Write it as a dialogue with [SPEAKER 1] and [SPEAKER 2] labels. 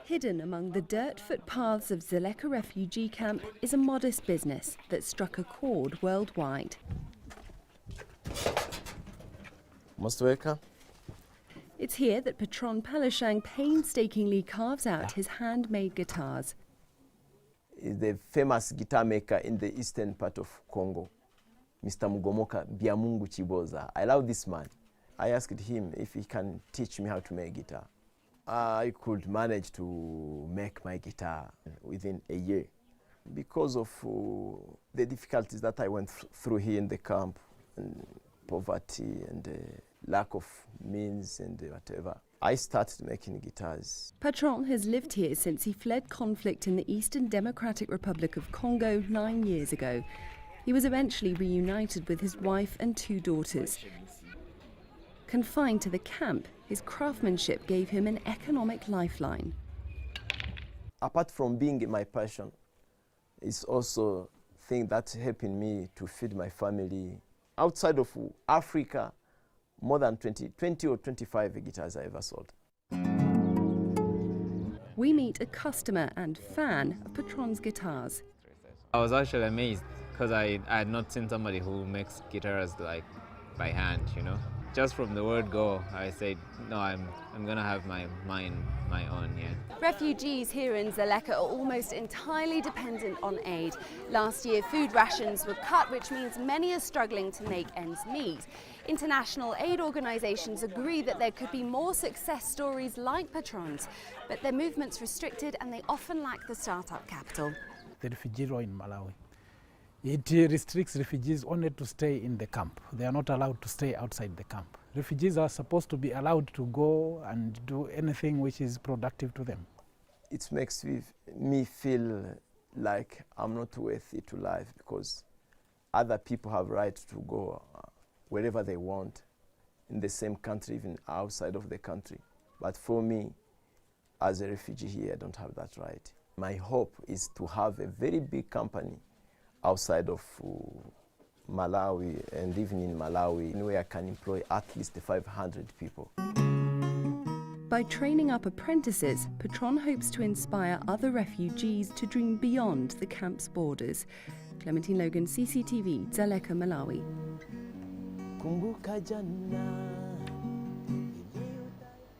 [SPEAKER 1] Hidden among the dirt footpaths of Dzaleka refugee camp is a modest business that struck a chord worldwide.
[SPEAKER 2] Most welcome.
[SPEAKER 1] It's here that Patron painstakingly carves out his handmade guitars.
[SPEAKER 2] Is the famous guitar maker in the eastern part of Congo, Mr. Mugomoka Biamungu Chiboza. I love this man. I asked him if he can teach me how to make guitar. I could manage to make my guitar within a year because of the difficulties that I went through here in the camp, and poverty and lack of means and whatever. I started making guitars.
[SPEAKER 1] Patron has lived here since he fled conflict in the Eastern Democratic Republic of Congo 9 years ago. He was eventually reunited with his wife and 2 daughters. Confined to the camp, his craftsmanship gave him an economic lifeline.
[SPEAKER 2] Apart from being my passion, it's also a thing that's helping me to feed my family. Outside of Africa, more than 20 or 25 guitars I ever sold.
[SPEAKER 1] We meet a customer and fan of Patron's guitars.
[SPEAKER 3] I was actually amazed because I had not seen somebody who makes guitars like by hand, you know. Just from the word go, I said, no, I'm gonna have my own, yeah.
[SPEAKER 1] Refugees here in Dzaleka are almost entirely dependent on aid. Last year, food rations were cut, which means many are struggling to make ends meet. International aid organisations agree that there could be more success stories like Patron's, but their movement's restricted and they often lack the start-up capital.
[SPEAKER 4] The refugee law in Malawi, it restricts refugees only to stay in the camp. They are not allowed to stay outside the camp. Refugees are supposed to be allowed to go and do anything which is productive to them.
[SPEAKER 2] It makes me feel like I'm not worthy to live because other people have right to go wherever they want in the same country, even outside of the country. But for me, as a refugee here, I don't have that right. My hope is to have a very big company outside of Malawi, and even in Malawi, where I can employ at least 500 people.
[SPEAKER 1] By training up apprentices, Patron hopes to inspire other refugees to dream beyond the camp's borders. Clementine Logan, CCTV, Dzaleka, Malawi.